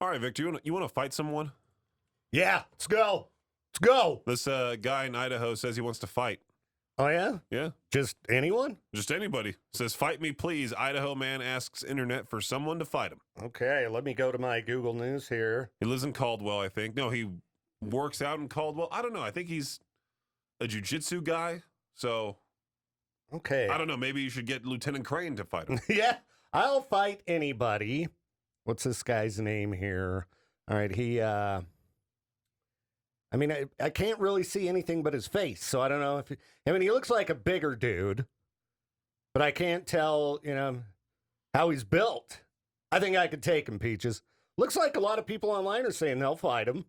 All right, Victor, you want to fight someone? Yeah, let's go. Let's go. This guy in Idaho says he wants to fight. Oh, yeah? Yeah, Just anyone? just anybody. Says, fight me, please. Idaho man asks internet for someone to fight him. Okay, let me go to my Google News here. He lives in Caldwell, I think. No, he works out in Caldwell. I don't know. I think he's a jiu-jitsu guy. So, Okay. I don't know. Maybe you should get Lieutenant Crane to fight him. Yeah, I'll fight anybody. What's this guy's name here? All right, I can't really see anything but his face, so I don't know if he looks like a bigger dude, but I can't tell, how he's built. I think I could take him, Peaches. Looks like a lot of people online are saying they'll fight him.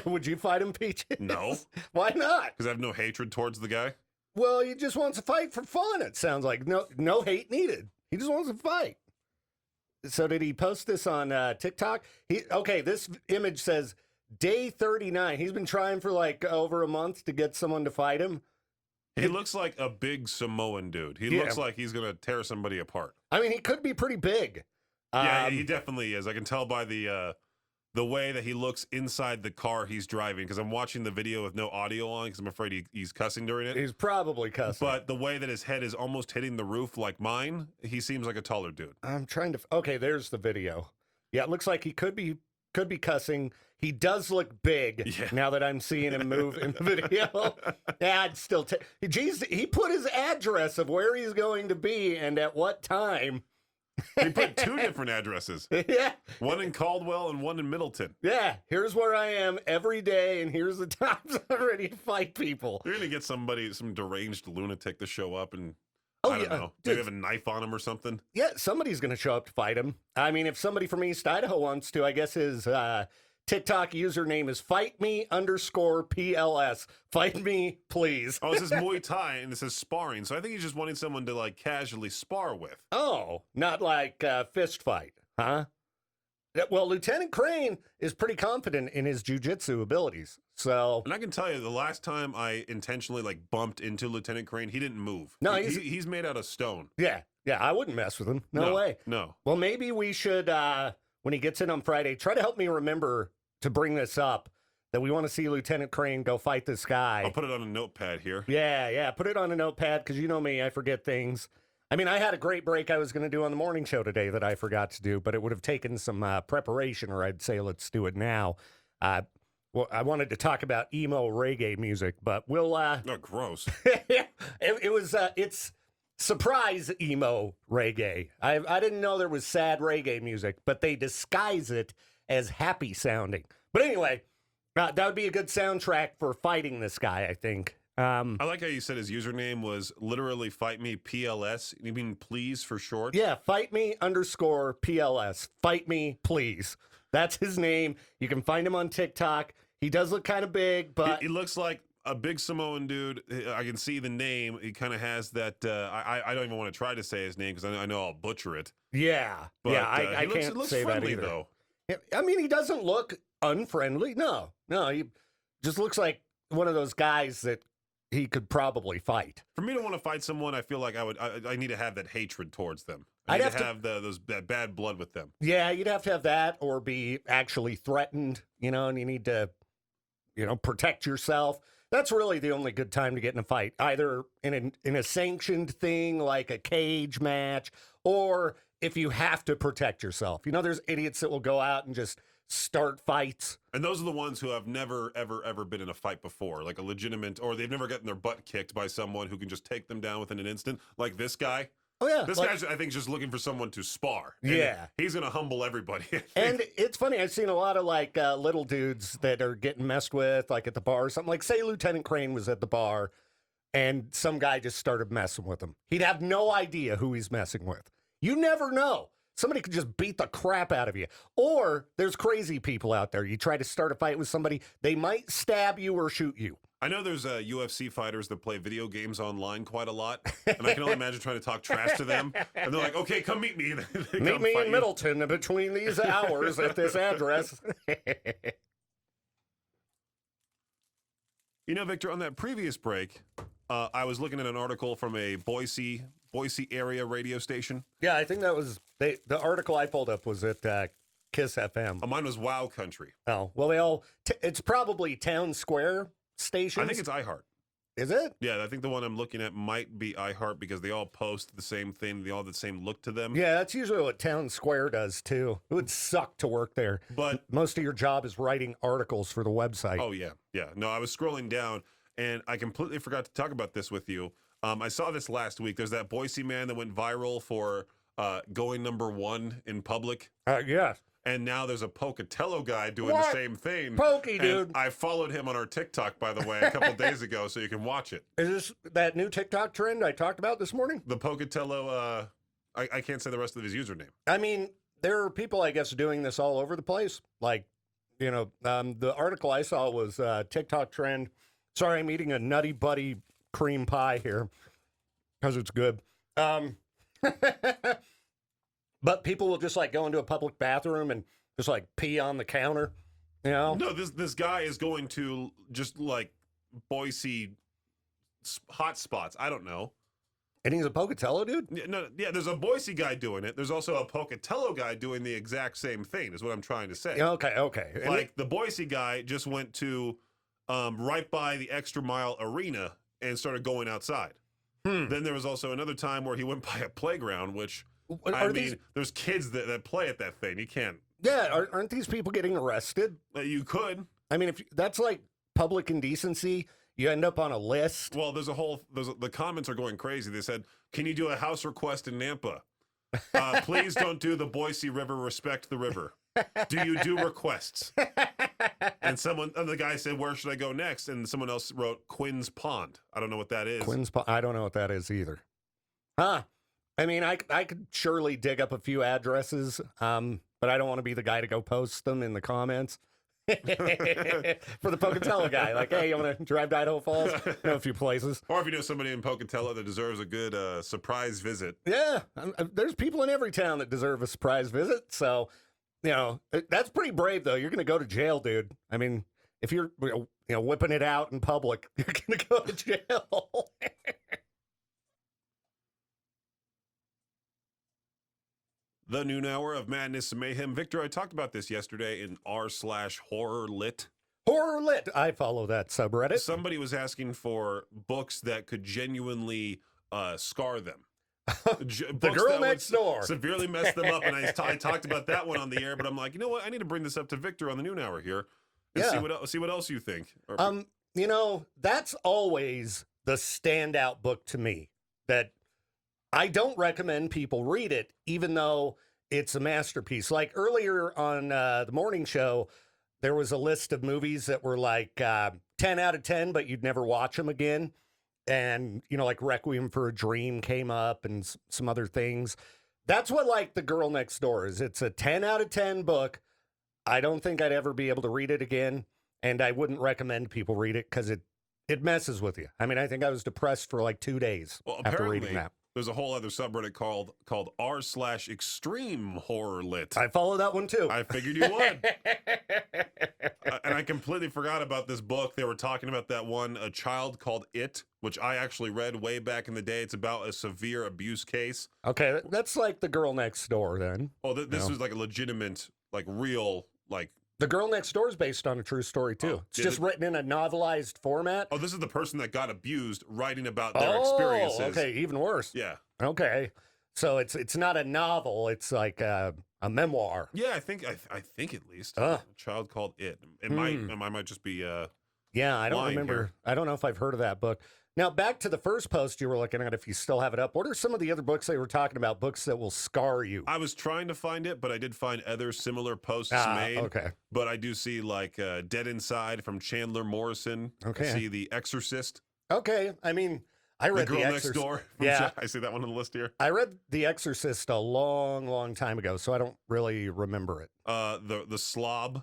Would you fight him, Peaches? No. Why not? Because I have no hatred towards the guy. Well, he just wants to fight for fun, it sounds like. No hate needed. He just wants to fight. So did he post this on TikTok? This image says day 39. He's been trying for like over a month to get someone to fight him. He looks like a big Samoan dude. He looks like he's going to tear somebody apart. I mean, he could be pretty big. Yeah, he definitely is. I can tell by the way that he looks inside the car he's driving, because I'm watching the video with no audio on because I'm afraid he's cussing during it. He's probably cussing. But the way that his head is almost hitting the roof like mine, he seems like a taller dude. I'm trying to... Okay, there's the video. Yeah, it looks like he could be cussing. He does look big now that I'm seeing him move in the video. Yeah, I'd still take... Jeez, he put his address of where he's going to be and at what time... He put two different addresses. Yeah. One in Caldwell and one in Middleton. Yeah. Here's where I am every day, and here's the times I'm ready to fight people. You're going to get some deranged lunatic to show up and, I don't know, maybe have a knife on him or something. Yeah, somebody's going to show up to fight him. I mean, if somebody from East Idaho wants to, I guess his TikTok username is fight_me_PLS. Fight me, please. Oh, this is Muay Thai, and this is sparring. So I think he's just wanting someone to, like, casually spar with. Oh, not like fist fight, huh? Well, Lieutenant Crane is pretty confident in his jiu-jitsu abilities, so... And I can tell you, the last time I intentionally, like, bumped into Lieutenant Crane, he didn't move. No, he's made out of stone. Yeah, I wouldn't mess with him. No way. No. Well, maybe we should, when he gets in on Friday, try to help me remember to bring this up, that we want to see Lieutenant Crane go fight this guy. I'll put it on a notepad here. Yeah, put it on a notepad, because you know me, I forget things. I mean, I had a great break I was going to do on the morning show today that I forgot to do, but it would have taken some preparation, or I'd say let's do it now. Well, I wanted to talk about emo reggae music, but we'll... Oh, gross. It's surprise emo reggae. I didn't know there was sad reggae music, but they disguise it as happy sounding. But anyway, that would be a good soundtrack for fighting this guy, I think. I like how you said his username was literally fight me PLS. You mean please for short? Yeah, fight me _PLS. Fight me, please. That's his name. You can find him on TikTok. He does look kind of big, but... He looks like a big Samoan dude. I can see the name. He kind of has that... I don't even want to try to say his name because I know I'll butcher it. Yeah. But, I can't say that either. Though. I mean, he doesn't look unfriendly. No, he just looks like one of those guys that he could probably fight. For me to want to fight someone, I feel like I need to have that hatred towards them. I need to have that bad blood with them. Yeah, you'd have to have that or be actually threatened, and you need to, protect yourself. That's really the only good time to get in a fight, either in a sanctioned thing like a cage match, or if you have to protect yourself. There's idiots that will go out and just start fights. And those are the ones who have never, ever, ever been in a fight before, like a legitimate, or they've never gotten their butt kicked by someone who can just take them down within an instant, like this guy. Oh, yeah. This guy's, I think, just looking for someone to spar. And yeah. He's going to humble everybody. And it's funny, I've seen a lot of, little dudes that are getting messed with, like, at the bar or something. Like, say Lieutenant Crane was at the bar, and some guy just started messing with him. He'd have no idea who he's messing with. You never know. Somebody could just beat the crap out of you. Or there's crazy people out there. You try to start a fight with somebody, they might stab you or shoot you. I know there's UFC fighters that play video games online quite a lot, and I can only imagine trying to talk trash to them. And they're like, okay, come meet me. Meet me in Middleton between these hours at this address. Victor, on that previous break, I was looking at an article from a Boise area radio station. Yeah, I think that was the article I pulled up was at Kiss FM. Mine was Wow Country. Oh, well, they all, it's probably Town Square stations. I think it's iHeart. Is it? Yeah, I think the one I'm looking at might be iHeart because they all post the same thing. They all have the same look to them. Yeah, that's usually what Town Square does, too. It would suck to work there. But most of your job is writing articles for the website. Oh, yeah. Yeah. No, I was scrolling down, and I completely forgot to talk about this with you. I saw this last week. There's that Boise man that went viral for going #1 in public. Yeah. And now there's a Pocatello guy doing the same thing. Pokey, dude. I followed him on our TikTok, by the way, a couple days ago, so you can watch it. Is this that new TikTok trend I talked about this morning? The Pocatello, I can't say the rest of his username. I mean, there are people, I guess, doing this all over the place. Like, the article I saw was TikTok trend. Sorry, I'm eating a Nutty Buddy cream pie here because it's good. But people will just like go into a public bathroom and just like pee on the counter, No, this guy is going to just like Boise hot spots. I don't know. And he's a Pocatello dude? Yeah, there's a Boise guy doing it. There's also a Pocatello guy doing the exact same thing, is what I'm trying to say. Okay. Like the Boise guy just went to right by the Extra Mile Arena and started going outside. Then there was also another time where he went by a playground, which... there's kids that play at that thing. You can't. Yeah, aren't these people getting arrested? You could. I mean, if that's like public indecency, you end up on a list. Well, the comments are going crazy. They said, "Can you do a house request in Nampa? Please don't do the Boise River. Respect the river. Do you do requests?" And the guy said, "Where should I go next?" And someone else wrote Quinn's Pond. I don't know what that is. Quinn's Pond. I don't know what that is either. Huh. I mean, I could surely dig up a few addresses, but I don't want to be the guy to go post them in the comments. For the Pocatello guy, like, hey, you want to drive to Idaho Falls? Know a few places. Or if you know somebody in Pocatello that deserves a good surprise visit. Yeah, there's people in every town that deserve a surprise visit. So, that's pretty brave, though. You're going to go to jail, dude. I mean, if you're whipping it out in public, you're going to go to jail. The noon hour of madness and mayhem. Victor, I talked about this yesterday in r/HorrorLit. HorrorLit. I follow that subreddit. Somebody was asking for books that could genuinely scar them. The Girl Next Door. Severely mess them up. And I talked about that one on the air, but I'm like, you know what? I need to bring this up to Victor on the noon hour here and see what else you think. That's always the standout book to me that I don't recommend people read it, even though it's a masterpiece. Like earlier on the morning show, there was a list of movies that were like 10 out of 10, but you'd never watch them again. And, like Requiem for a Dream came up and some other things. That's what like The Girl Next Door is. It's a 10 out of 10 book. I don't think I'd ever be able to read it again. And I wouldn't recommend people read it because it messes with you. I mean, I think I was depressed for like 2 days after reading that. There's a whole other subreddit called r/extreme horror lit. I follow that one too. I figured you would. And I completely forgot about this book. They were talking about that one, A Child Called It, which I actually read way back in the day. It's about a severe abuse case. Okay, that's like The Girl Next Door then. Oh, this was like a legitimate, like real, like... The Girl Next Door is based on a true story, too. It's just written in a novelized format. Oh, this is the person that got abused writing about their experiences. Okay, even worse. Yeah. Okay. So it's not a novel. It's like a memoir. Yeah, I think at least. A Child Called It. I might just be yeah, I don't remember. Here. I don't know if I've heard of that book. Now, back to the first post you were looking at, if you still have it up. What are some of the other books they were talking about, books that will scar you? I was trying to find it, but I did find other similar posts made. Okay. But I do see like Dead Inside from Chandler Morrison. Okay. I see The Exorcist. Okay. I mean, I read The Girl Next Door. Yeah. I see that one on the list here. I read The Exorcist a long, long time ago, so I don't really remember it. The Slob.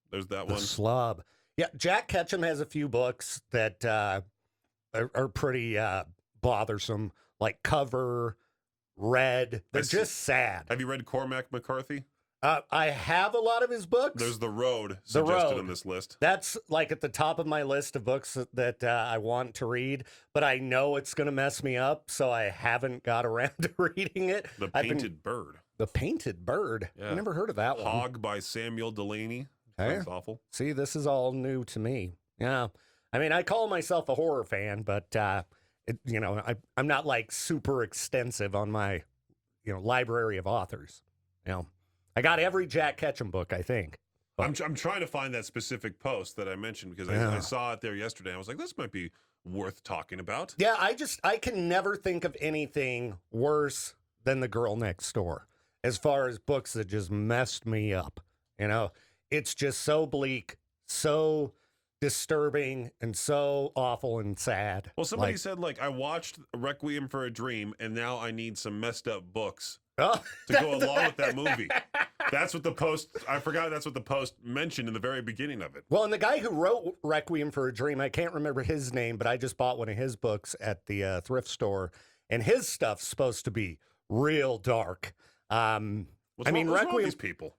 There's that one. The Slob. Yeah, Jack Ketchum has a few books that are pretty bothersome, like Cover, Red. They're just sad. Have you read Cormac McCarthy? I have a lot of his books. There's The Road The suggested Road. on this list. That's like at the top of my list of books that I want to read, but I know it's going to mess me up, so I haven't got around to reading it. The Painted Bird. The Painted Bird. Yeah. I never heard of that one. Hog by Samuel Delaney. Hey. Sounds awful. See, this is all new to me. Yeah. I mean, I call myself a horror fan, but, I'm not like super extensive on my, library of authors. I got every Jack Ketchum book, I think. I'm trying to find that specific post that I mentioned because I saw it there yesterday. I was like, this might be worth talking about. Yeah, I can never think of anything worse than The Girl Next Door as far as books that just messed me up. It's just so bleak, so disturbing, and so awful and sad. Well, somebody said, I watched Requiem for a Dream, and now I need some messed up books to go along with that movie. That's what the post, I forgot that's what the post mentioned in the very beginning of it. Well, and the guy who wrote Requiem for a Dream, I can't remember his name, but I just bought one of his books at the thrift store, and his stuff's supposed to be real dark. What's wrong with these people?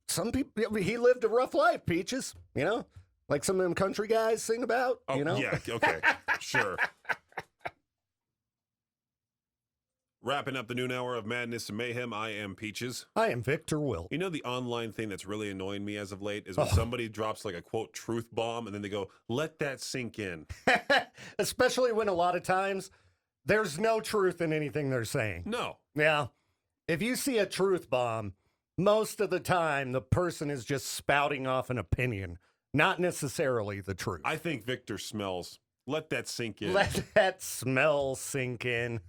Some people, he lived a rough life, Peaches, like some of them country guys sing about, Oh, yeah, okay, sure. Wrapping up the noon hour of madness and mayhem, I am Peaches. I am Viktor Wilt. You know the online thing that's really annoying me as of late is when somebody drops like a quote truth bomb and then they go, let that sink in. Especially when a lot of times there's no truth in anything they're saying. No. Yeah. If you see a truth bomb, most of the time the person is just spouting off an opinion, not necessarily the truth. I think Viktor smells. Let that sink in. Let that smell sink in.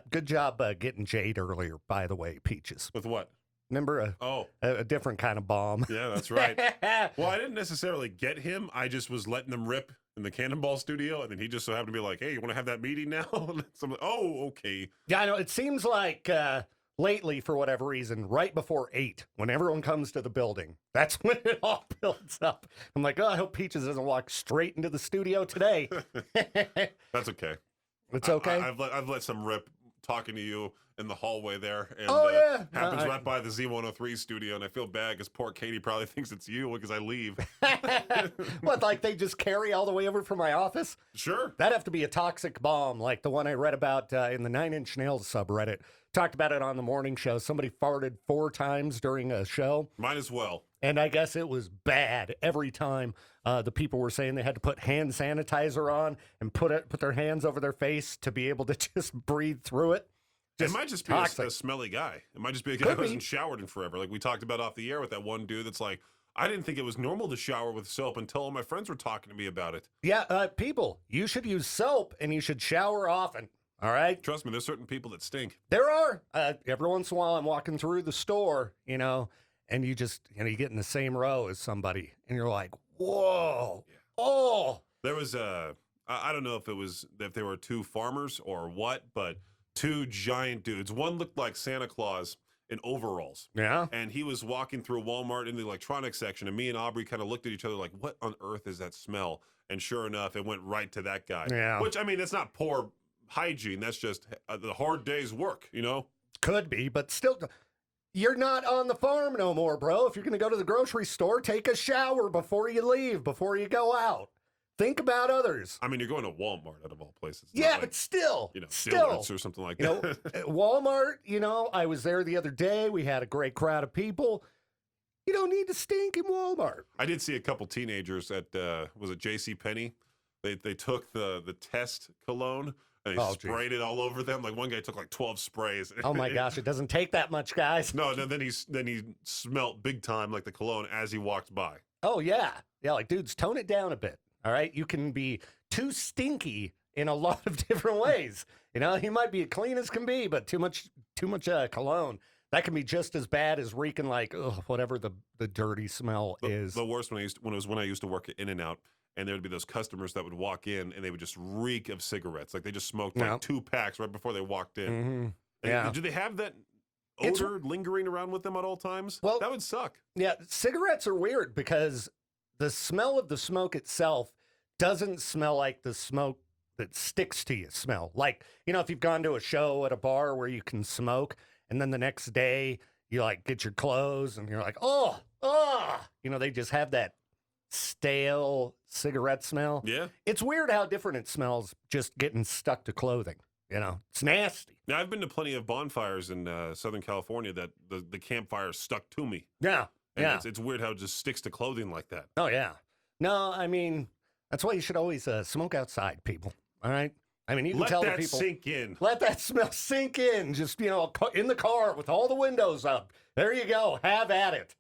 Good job getting Jade earlier, by the way, Peaches. With what? Remember a different kind of bomb. Yeah, that's right. Well, I didn't necessarily get him. I just was letting them rip in the Cannonball studio, and then he just so happened to be like, hey, you want to have that meeting now? So I'm like, oh, okay. Yeah, I know. It seems like lately, for whatever reason, right before 8, when everyone comes to the building, that's when it all builds up. I'm like, I hope Peaches doesn't walk straight into the studio today. That's okay. It's okay? I've let some rip talking to you in the hallway there. And, yeah. Happens right by the Z103 studio, and I feel bad because poor Katie probably thinks it's you because I leave. What, like they just carry all the way over from my office? Sure. That'd have to be a toxic bomb, like the one I read about in the 9 Inch Nails subreddit. Talked about it on the morning show. Somebody farted 4 times during a show. Might as well. And I guess it was bad every time. The people were saying they had to put hand sanitizer on and put their hands over their face to be able to just breathe through it. It might just be a smelly guy. It might just be a guy who hasn't showered in forever. Like we talked about off the air with that one dude that's like, I didn't think it was normal to shower with soap until all my friends were talking to me about it. Yeah, people, you should use soap and you should shower often. All right? Trust me, there's certain people that stink. There are. Every once in a while I'm walking through the store, and you just, you get in the same row as somebody and you're like, whoa, yeah. Oh. There was I don't know if they were 2 farmers or what, but 2 giant dudes. One looked like Santa Claus in overalls. Yeah. And he was walking through Walmart in the electronics section, and me and Aubrey kind of looked at each other like, what on earth is that smell? And sure enough, it went right to that guy. Yeah. Which, I mean, that's not poor hygiene. That's just the hard day's work, Could be, but still, you're not on the farm no more, bro. If you're going to go to the grocery store, take a shower before you leave, before you go out. Think about others. I mean, you're going to Walmart out of all places. It's yeah, but still. Dillard's or something like that. Walmart, I was there the other day. We had a great crowd of people. You don't need to stink in Walmart. I did see a couple teenagers at, was it JC Penney? They took the test cologne and they sprayed it all over them. Like one guy took like 12 sprays. Oh my gosh, it doesn't take that much, guys. No, then he smelt big time like the cologne as he walked by. Oh yeah. Yeah, like dudes, tone it down a bit. All right, you can be too stinky in a lot of different ways. He might be as clean as can be, but too much cologne, that can be just as bad as reeking like whatever the dirty smell is. The worst when I used to work at In-N-Out, and there would be those customers that would walk in and they would just reek of cigarettes, like they just smoked like 2 packs right before they walked in. Mm-hmm. Yeah. Do they have that odor lingering around with them at all times? Well, that would suck. Yeah, cigarettes are weird because the smell of the smoke itself doesn't smell like the smoke that sticks to you smell. Like, if you've gone to a show at a bar where you can smoke and then the next day you like get your clothes and you're like, they just have that stale cigarette smell. Yeah. It's weird how different it smells just getting stuck to clothing. It's nasty. Now, I've been to plenty of bonfires in Southern California that the campfire stuck to me. Yeah. And it's weird how it just sticks to clothing like that. Oh, yeah. No, I mean, that's why you should always smoke outside, people. All right? I mean, you can tell the people. Let that sink in. Let that smell sink in. Just, in the car with all the windows up. There you go. Have at it.